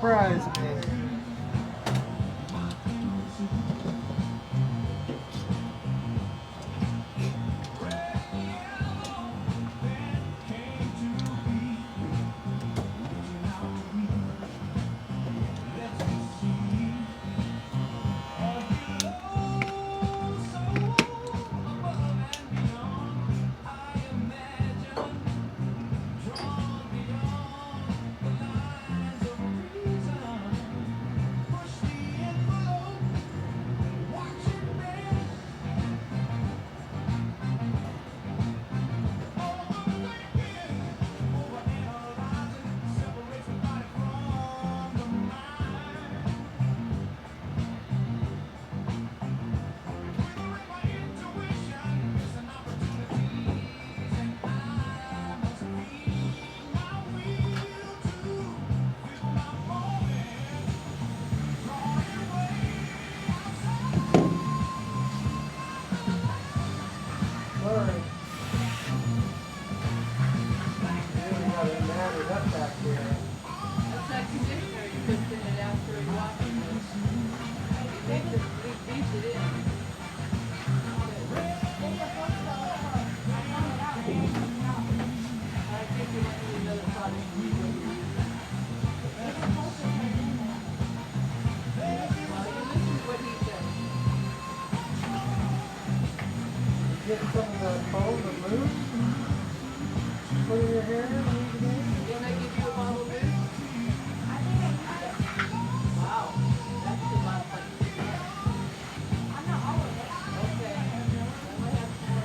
surprise me. Get some of the foam removed. Put in your hair. Didn't they give you a bottle of mousse? Wow, that's a lot of fun. I'm not all of it. Okay. Then we have some more.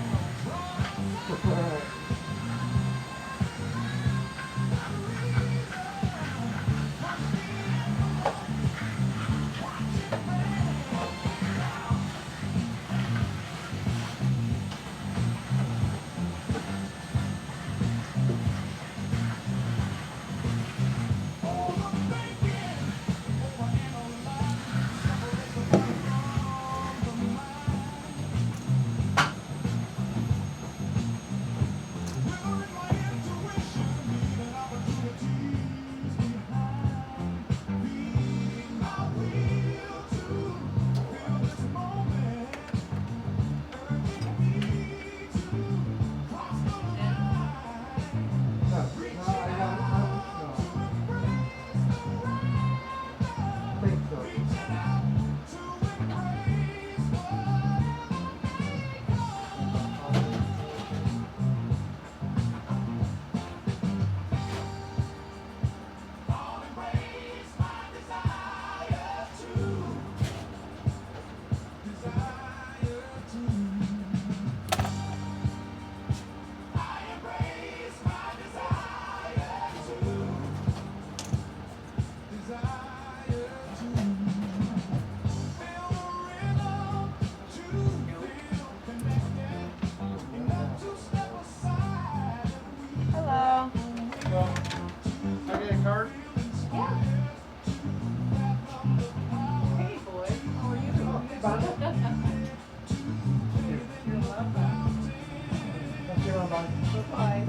Bye.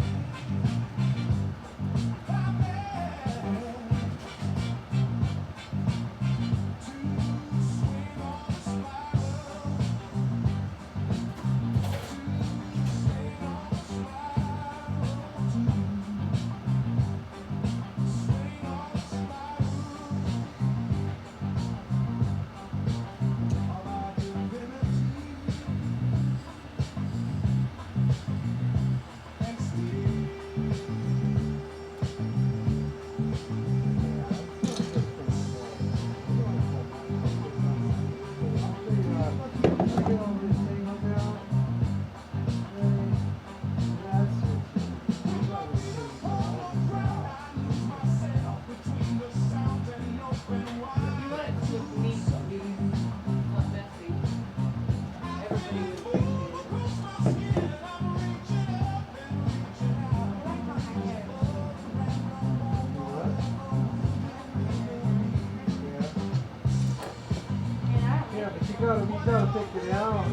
You gotta take it out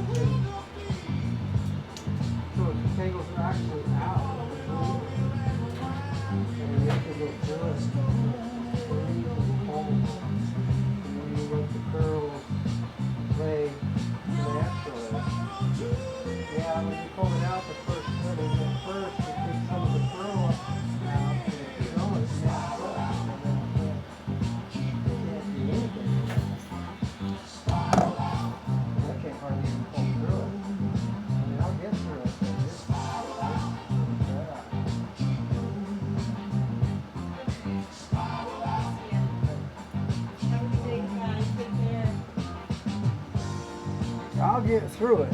so the tangles are actually out. And you have to go through it. I'll get through it.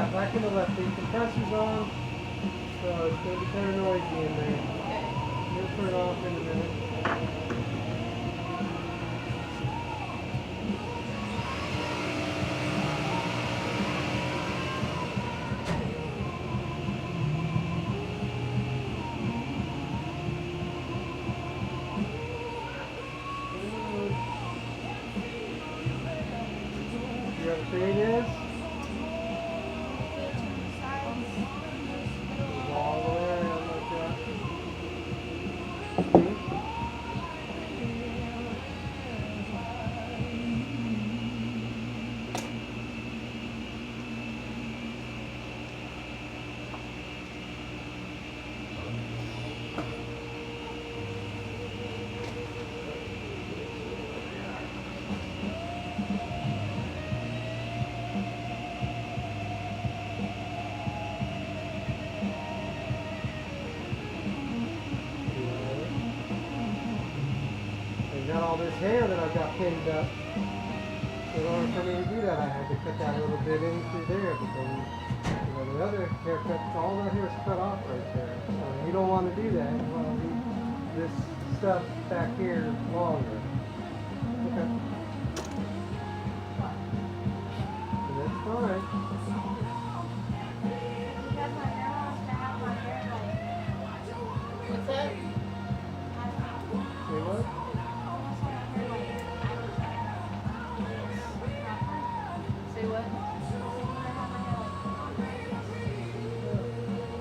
Yeah, back in the left. The compressor's on, so it's going to be kind of noisy in there. Okay. We'll turn it off in a minute. You know what speed is? All the way around like that. See? I've got all this hair that I've got pinned up. In order for me to do that, I had to cut that little bit in through there. But then, the other haircut, all that hair is cut off right there. So you don't want to do that. You want to leave this stuff back here longer. Okay. And that's fine. What's that? Say what? Say what?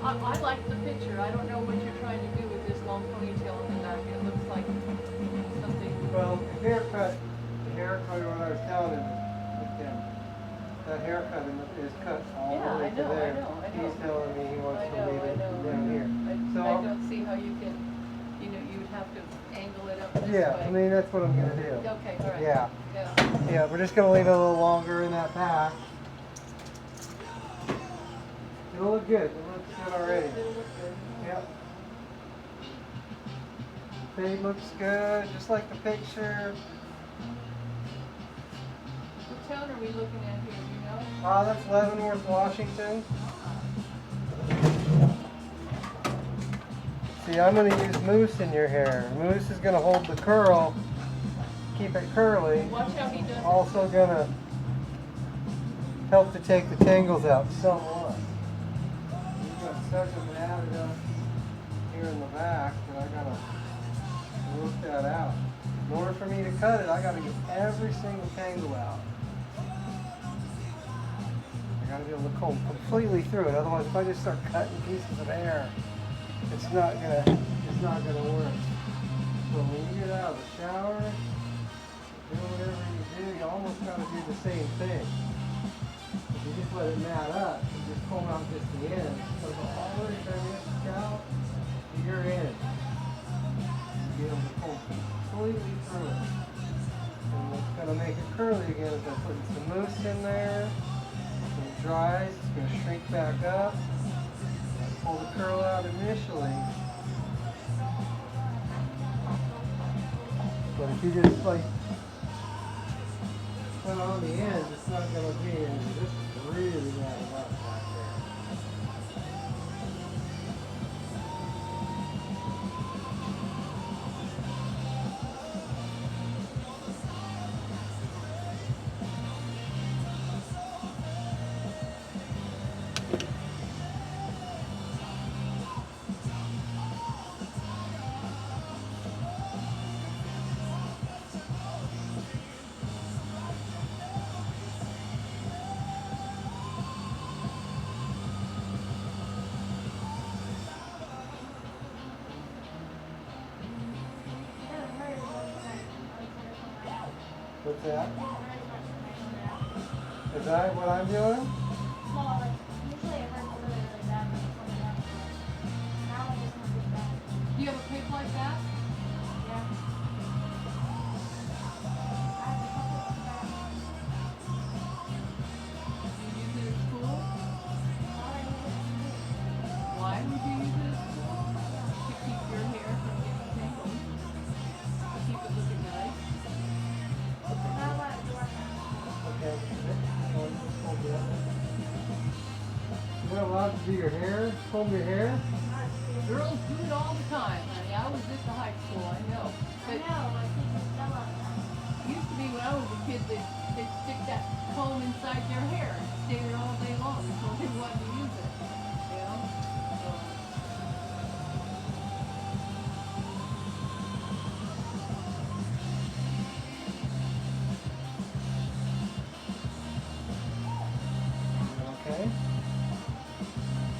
I like the picture. I don't know what you're trying to do with this long ponytail in the back. It looks like something. Well, the haircut what I was telling him with them. That haircut is cut all Yeah, the way I to know, I there. know. He's telling me he wants I to leave it down here. So I don't see how you can, you would have to angle it up this way. yeah, I mean that's what I'm gonna do. Okay, all right. Yeah. Yeah. Yeah, we're just gonna leave it a little longer in that back. It'll look good. It looks good already. It'll look good. Yep. The fade looks good, just like the picture. What town are we looking at here, do you know? That's Leavenworth, Washington. See, I'm going to use mousse in your hair. Mousse is going to hold the curl, keep it curly. Watch how he does it. Also going to help to take the tangles out somewhat. You've got such a matted up here in the back that I got to work that out. In order for me to cut it, I got to get every single tangle out. I got to be able to comb completely through it. Otherwise, if I just start cutting pieces of hair, it's not gonna work. So when you get out of the shower, do whatever you do, you almost got to do the same thing. If you just let it mat up, you just comb out just the end. So go all the way from your scalp to your end. Be able to comb completely through it. And what's gonna make it curly again is by putting some mousse in there. When it dries, it's gonna shrink back up. Pull the curl out initially. But if you just like put on the end, it's not going to be any. This is really bad about back there. What's that? Is that what I'm doing? Do you have a pick like that? Do you use it at school? Why would you use it at school? To keep your hair from getting tangled. To keep it looking nice. Okay. Hold it up. do your hair? Comb your hair? Girls do it all the time, honey. I was at the high school, I know. But my teacher still on that. it used to be when I was a kid, they'd stick that comb inside their hair and stay there all day long until they wanted to use it. You know? So, Okay.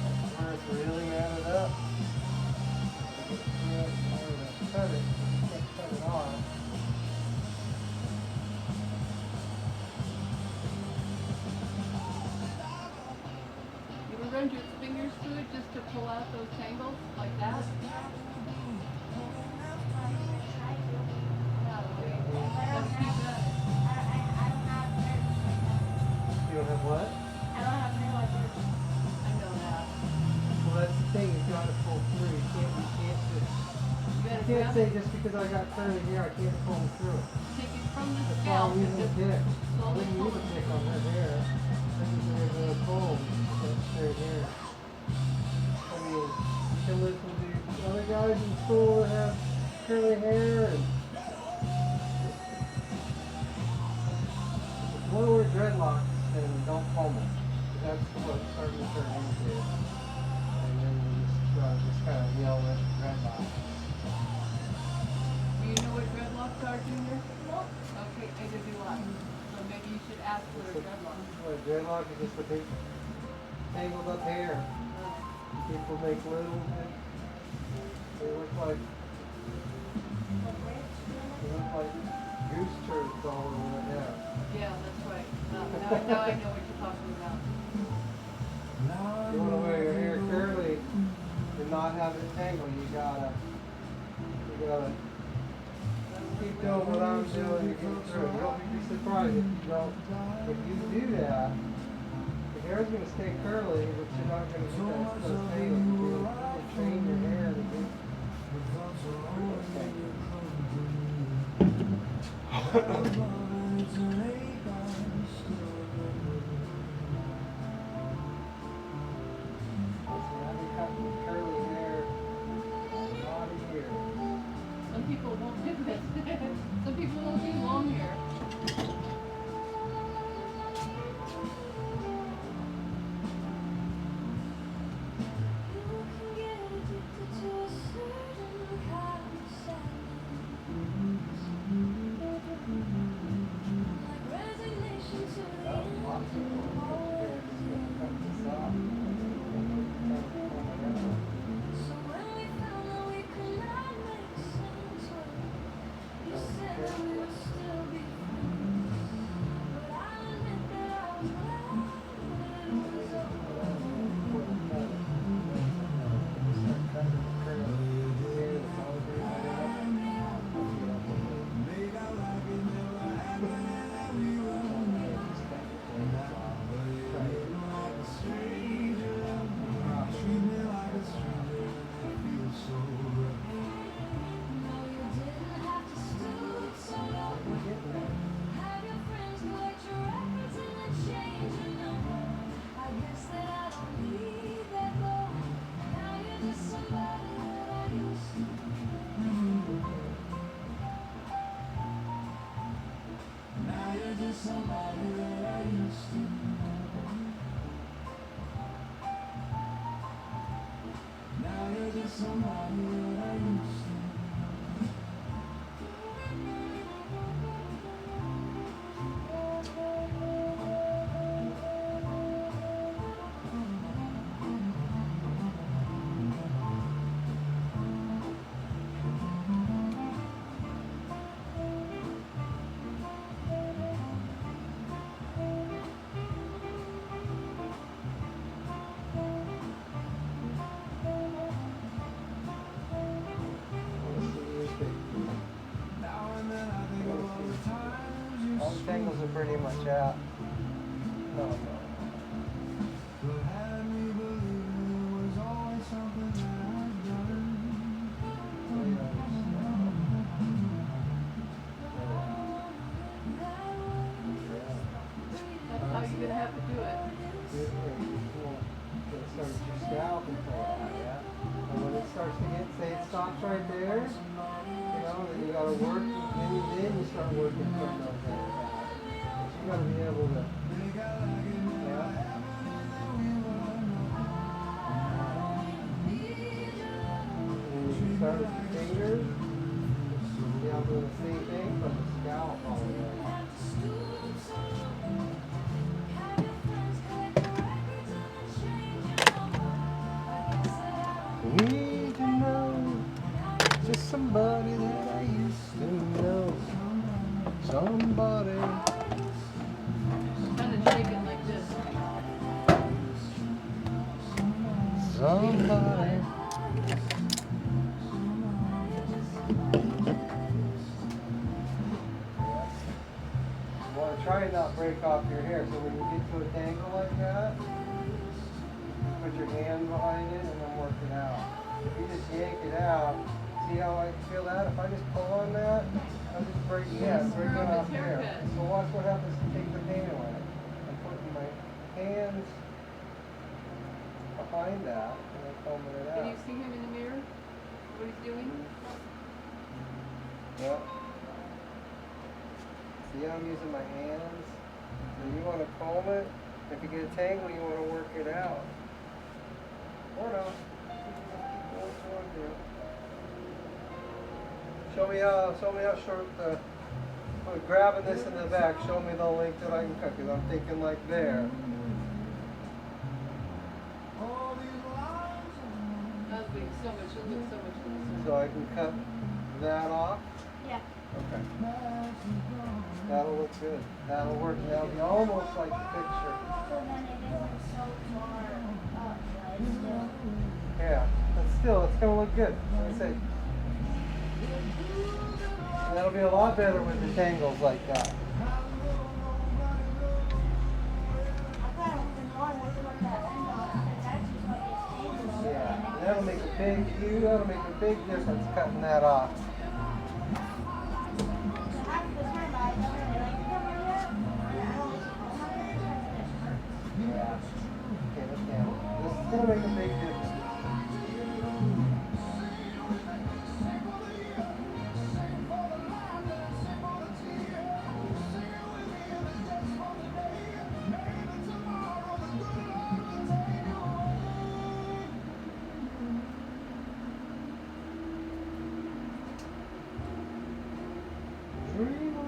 That's where it's really added up. Cut it. You can't cut it off. you ever run your fingers through it just to pull out those tangles like that? Yeah, gotta keep that. You don't have what? I know that. Well, that's the thing. You gotta pull through. You can't just. You gotta You can't grab say it, just because I got curly hair, I can't comb through it. take it from the That's why scalp I'm and using a just pick. I slowly wouldn't pull use a it. pick on her hair. I'm using a regular comb. That's straight hair. I mean, you can listen to other guys in school that have curly hair and if you want to wear dreadlocks, then don't comb them. That's what it's starting to turn into. And then you just kind of yell at dreadlocks. Do you know what dreadlocks are, Junior? Okay, neither do I. So maybe you should ask what a dreadlock is. Well, a dreadlock is just a big tangled up hair. People make little, they look like goose turds all over their hair. Yeah, that's right. Now I know what you're talking about. You want to wear your hair curly and not have it tangled, you gotta keep doing what I'm doing to get through. You'll be surprised if you do that, the hair's gonna stay curly, but you're not gonna get that stuff tangled. You'll train your hair to get I've been cutting curly hair a lot of years. Some people won't do it. Some people won't do long hair. All the tangles are pretty much out. No. That's how you're gonna have to do it. Start You know, then you gotta work, then you start working from those things out. But you gotta be able to, yeah. And you start with your fingers. See, I'm doing the same thing from the scalp all the way. Need to know just somebody that I used to know. Somebody. Kind of shake it like this. Somebody. You want to try and not break off your hair. So when you get to a tangle like that, put your hand behind it and then work it out. If you just yank it out, see how I feel that? If I just pull on that, I'm just breaking off hair. So watch what happens to take the pain away. I'm putting my hands behind that and then combing it out. Can you see him in the mirror? What he's doing? Yep. See how I'm using my hands? And you want to comb it. If you get a tangle, you want to work it out. Or not. Keep going towards you. Show me how short the. Grabbing this in the back, show me the length that I can cut, because I'm thinking like there. That'll be so much, it'll look so much nicer. So I can cut that off. Yeah. Okay. That'll look good. That'll work. That'll be almost like the picture. So then it isn't so far up, but it's still. Yeah, but still, it's going to look good. Like I say. And that'll be a lot better with the tangles like that. I thought it was annoying when you look at that end on it. It's actually what these tangles are. Yeah, and that'll make a big difference cutting that off. Half the time I don't really like to cut my hair, and I don't like to cut my hair because it hurts. Yeah. Okay, look down. This is going to make a big difference. Dream on.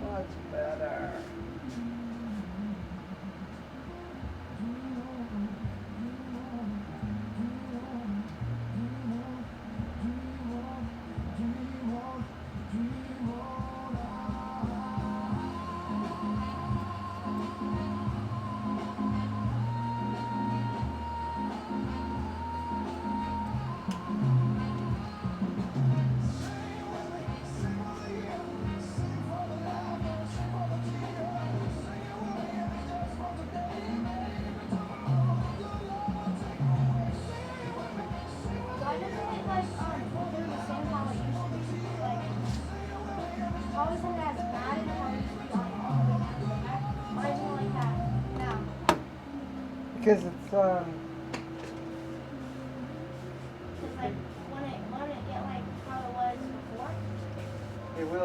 Much better. Why doesn't it like do the same how it used to be? Like, how isn't it as bad as how it used to be on all the way back? Why isn't it like that now? Because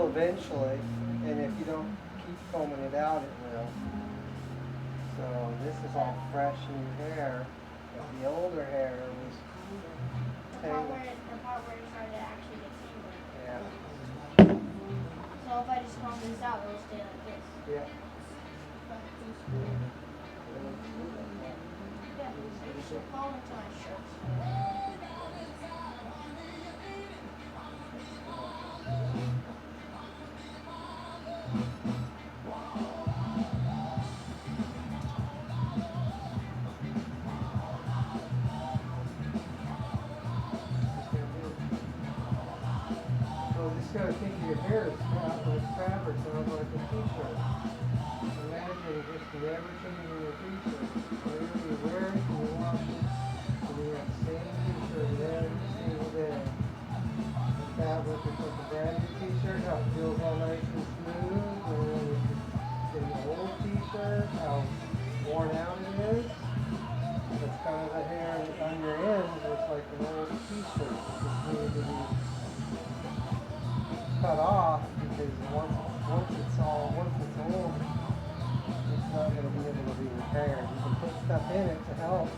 will eventually, and if you don't keep combing it out, it will. So this is all fresh new hair. The older hair was tangled. The part where it started to actually get tangled. Yeah. So if I just comb this out, it'll stay like this. Yeah. Yeah, it should fall into my shirt. So just gotta think of your hair is like fabric, sounds like a t-shirt. Imagine just never changing your t-shirt. Whenever you wear it, you wash it, and you have the same t-shirt every single day. The fabric is like a brand new t-shirt, how it feels all nice and smooth, and then in the old t-shirt, how worn out it is. It's kind of the hair on your ends, it's like an old t-shirt. It just needs to be cut off because once it's old, it's not going to be able to be repaired. You can put stuff in it to help.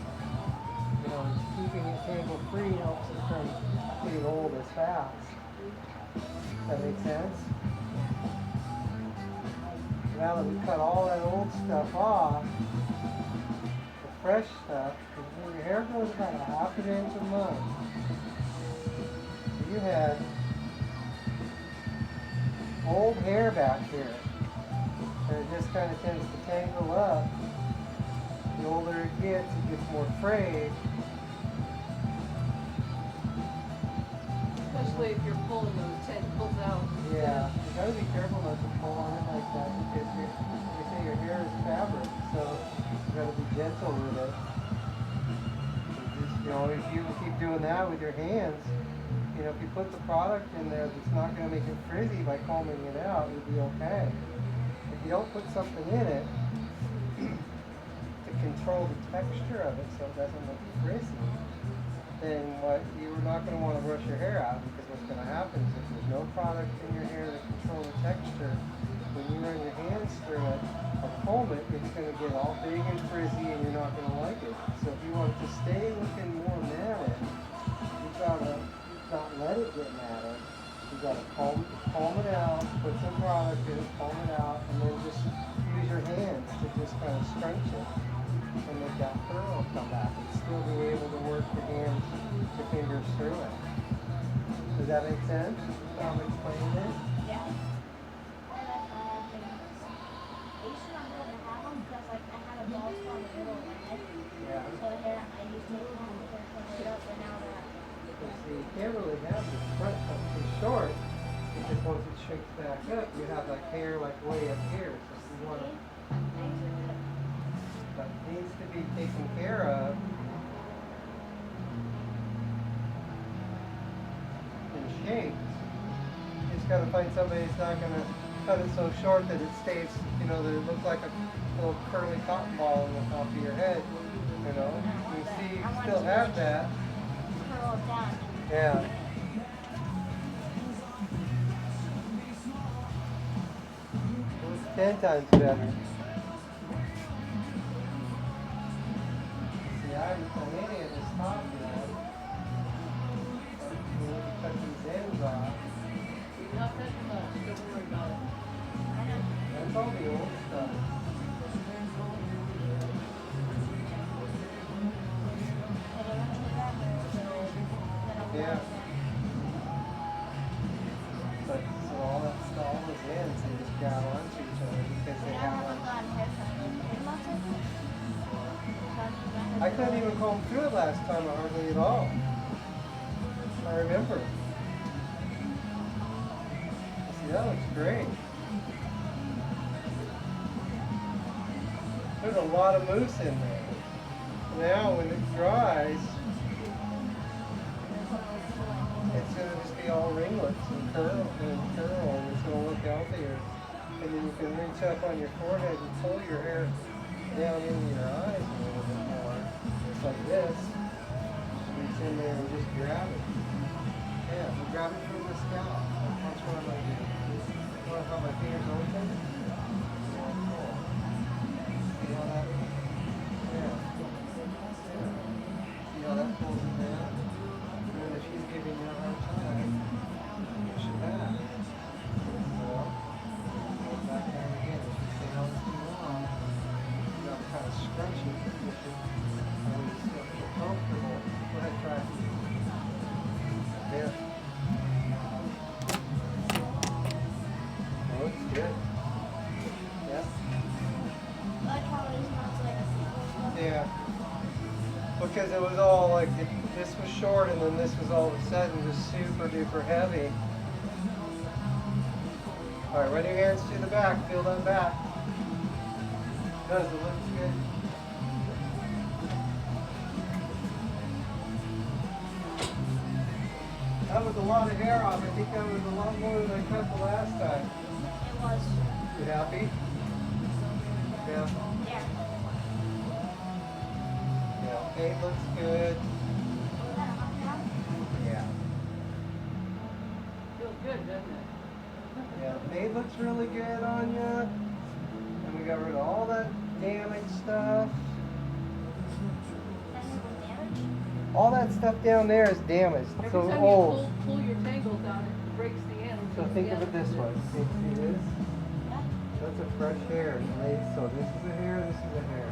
You know, keeping it tangle free helps it from getting old as fast. Does that make sense? Now that we cut all that old stuff off, the fresh stuff, your hair grows about a half an inch a month. So you had old hair back here, and it just kind of tends to tangle up. The older it gets more frayed. Especially if you're pulling those tentacles out. Yeah, you gotta be careful not to pull on it like that because like I say, your hair is fabric, so you gotta be gentle with it. You know, if you keep doing that with your hands, you know, if you put the product in there that's not going to make it frizzy by combing it out, you'll be okay. If you don't put something in it to control the texture of it so it doesn't look frizzy, then you're not going to want to brush your hair out because what's going to happen is if there's no product in your hair to control the texture, when you run your hands through it or comb it, it's going to get all big and frizzy and you're not going to like it. So if you want it to stay looking more matted, you've got to not let it get matted. You gotta comb it out, put some product in it, comb it out, and then just use your hands to just kind of scrunch it and make that curl come back and still be able to work your hands, your fingers through it. Does that make sense? How I'm explaining it? Yeah. I used to not be able to have them because like I had a bald spot in the middle of my head. Yeah. So the hair I used to comb the hair cover it up, but now that See, you can't really have the front cut too short because once it shrinks back up, you have like hair like way up here. So you want to, but it needs to be taken care of and shaped. You just got to find somebody that's not going to cut it so short that it stays, you know, that it looks like a little curly cotton ball on the top of your head. You know, you see, you still have that. curl it down. Yeah. It was 10 times better. See, I haven't done any of this top yet. We need to cut these ends off. You're not touching much. Don't worry about it. That's all the old stuff. Yeah. But so all those ends, they just grab onto each other because they have one. I couldn't even comb through it last time hardly at all. I remember. See, that looks great. There's a lot of mousse in there. Now when it dries, it's going to just be all ringlets and curl, and it's going to look healthier. And then you can reach up on your forehead and pull your hair down into your eyes a little bit more. Just like this. Reach in there and just grab it. Yeah, so grab it from the scalp. Watch what I'm gonna do. You want how my fingers open? Yeah, cool. See how that? Yeah. See how that pulls it down? And then if she's giving you a hard time, push it back. So, go back down again. If you stay on too long, you gotta kind of scrunch it. And when you still feel comfortable, go ahead, try it. Yeah. Oh, it's good. Yeah. I like how it smells like. Yeah. Because it was all like, this was short and then this was all of a sudden just super duper heavy. Alright, run your hands to the back, feel that back. Does it look good? That was a lot of hair off. I think that was a lot more than I cut the last time. It was. You happy? Yeah. Yeah. Yeah. Paint looks good. Was that a hot job? Yeah. Feels good, doesn't it? Yeah. Paint looks really good on you. And we got rid of all that damaged stuff. Technical damage? All that stuff down there is damaged. Every So time old. you pull your tangles out, it breaks the end. So think of it this way. See this? Yeah. That's a fresh hair. It lays, so this is a hair, this is a hair.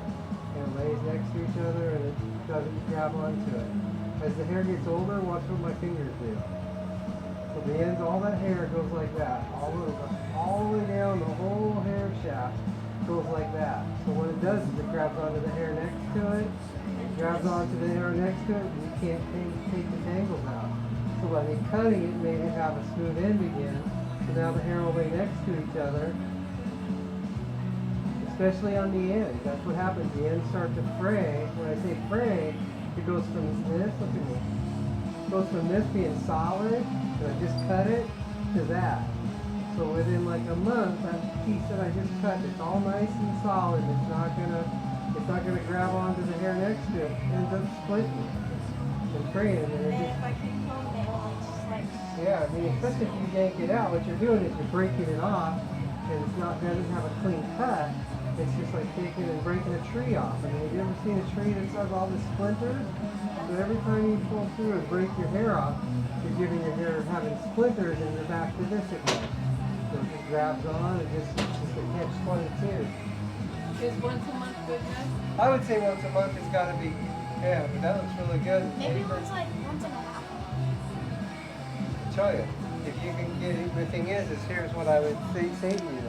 And it lays next to each other and it doesn't grab onto it. As the hair gets older, watch what my fingers do. So the ends, all that hair goes like that. All the way down the whole hair shaft goes like that. So what it does is it grabs onto the hair next to it. It grabs onto the hair next to it and you can't take the tangles out. So by me cutting it made it have a smooth end again. So now the hair will lay next to each other. Especially on the ends. That's what happens. The ends start to fray. When I say fray, it goes from this, look at me. It goes from this being solid, and I just cut it, to that. So within like a month, that piece that I just cut, it's all nice and solid. It's not gonna grab onto the hair next to it. It ends up splitting and fraying. And it And just, if I keep combing it, will just like. yeah, I mean, especially if you yank it out, what you're doing is you're breaking it off, and doesn't have a clean cut. It's just like taking and breaking a tree off. I mean, have you ever seen a tree that has all the splinters? So every time you pull through and break your hair off, you're giving your hair having splinters and you're back to this again. So it just grabs on, it's just a catch-22. Is once a month good enough? I would say once a month it's got to be, yeah, but that looks really good. Maybe once and a half. I'll tell you, if you can get it, the thing is here's what I would say to you.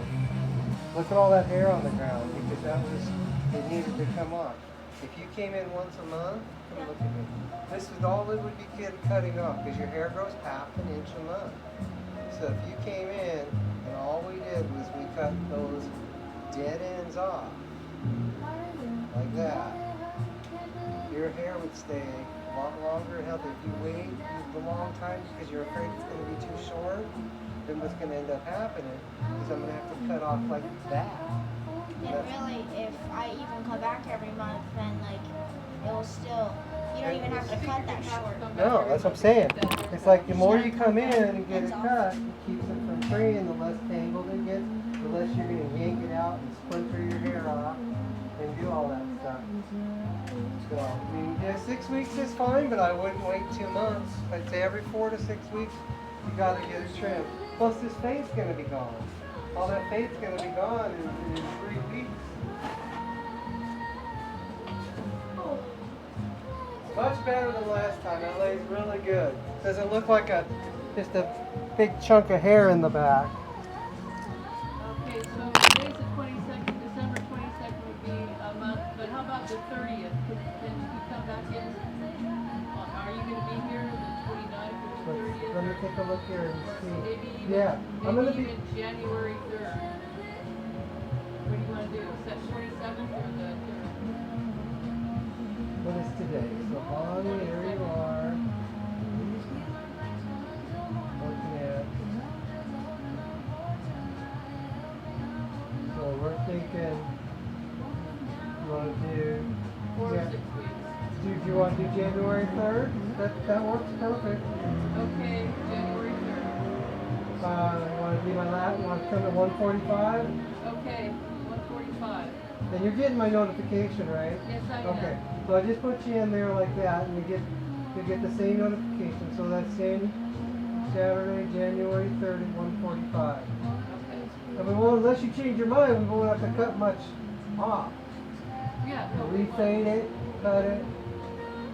Look at all that hair on the ground because it needed to come off. If you came in once a month, come look at me. This is all it would be cutting off because your hair grows half an inch a month. So if you came in and all we did was we cut those dead ends off, like that, your hair would stay a lot longer and healthy. If you wait a long time because you're afraid it's going to be too short, then what's going to end up happening is I'm going to have to cut off like that. And really, if I even come back every month, then like it will still. You don't even have to cut that short. No, that's what I'm saying. It's like the more you come in and get it cut, it keeps it from fraying. The less tangled it gets, the less you're going to yank it out and splinter your hair off and do all that stuff. So, I mean, yeah, 6 weeks is fine, but I wouldn't wait 2 months. I'd say every 4 to 6 weeks, you got to get it trimmed. Plus, this fade's going to be gone. All that fade's going to be gone in 3 weeks. Much better than last time. That lays really good. Doesn't look like just a big chunk of hair in the back. Okay, so today's the 22nd, December 22nd would be a month, but how about the 30th? Can you come back in? Are you going to be here the 29th or the 30th? Let me take a look here and Or see. maybe even, Yeah, I'm going to maybe be. even January 3rd. What do you want to do? Set 27th or the 3rd? What is today? So, Bonnie, there you are. Looking at. So, we're thinking. You want to do. 4 or Yeah. 6 weeks. Do you want want to do January 3rd? That works perfect. Okay, January 3rd. You want to do my last? Want to come at 1:45? Okay, 1:45. And you're getting my notification, right? Yes, I am. Okay. So I just put you in there like that, and you get the same notification. So that's Saturday, January 3rd at 1:45. Okay. And we won't, unless you change your mind, we won't have to cut much off. Yeah. So refade it, cut it,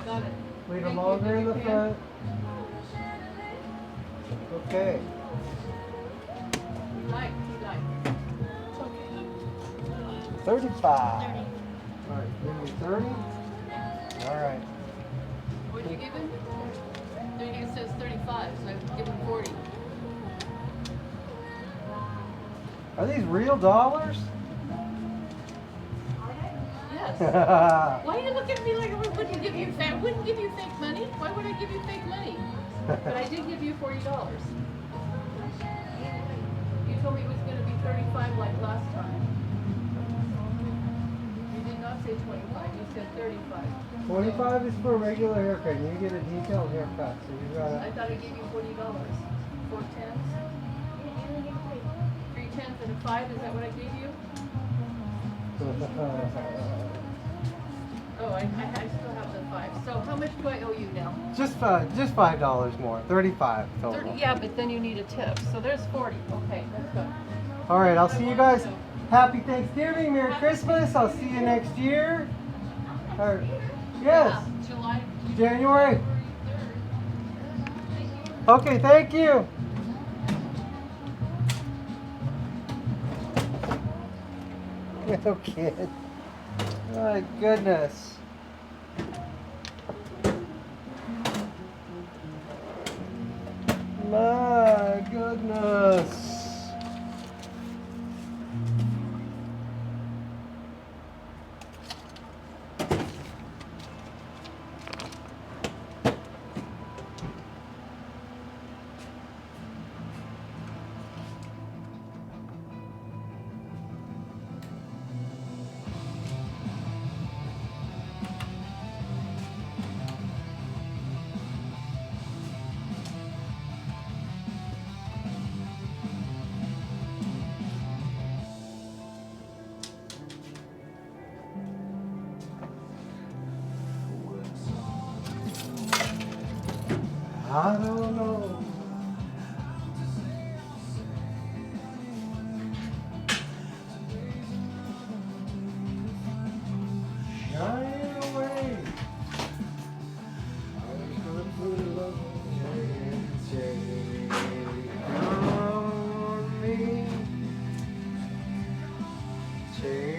Got it. leave it Thank you. longer in the Okay. front. Okay. He liked. 35. 30. All right, give me 30. All right. What did you give him? It says 35, so I give him 40. Are these real dollars? Yes. Why are you looking at me like I wouldn't give you fake money? Why would I give you fake money? But I did give you $40. You told me it was going to be 35 like last time. You did not say 25. You said 35. 25 is for a regular haircut. You get a detailed haircut, so you I gotta. thought I gave you $40. 4 tenths, You only get 3. 3 tenths, and a 5. Is that what I gave you? Oh, I still have the 5. So how much do I owe you now? just $5 more. 35 total. 30. Yeah, but then you need a tip. So there's 40. Okay, let's go. All right, I'll see you guys. Happy Thanksgiving, Merry Christmas. I'll see you next year. Or, yes, Yeah, July. January. 3rd. Okay, thank you. Little kid. My goodness. My goodness. I don't know. Shine away. I was gonna put a love shade on me. Shade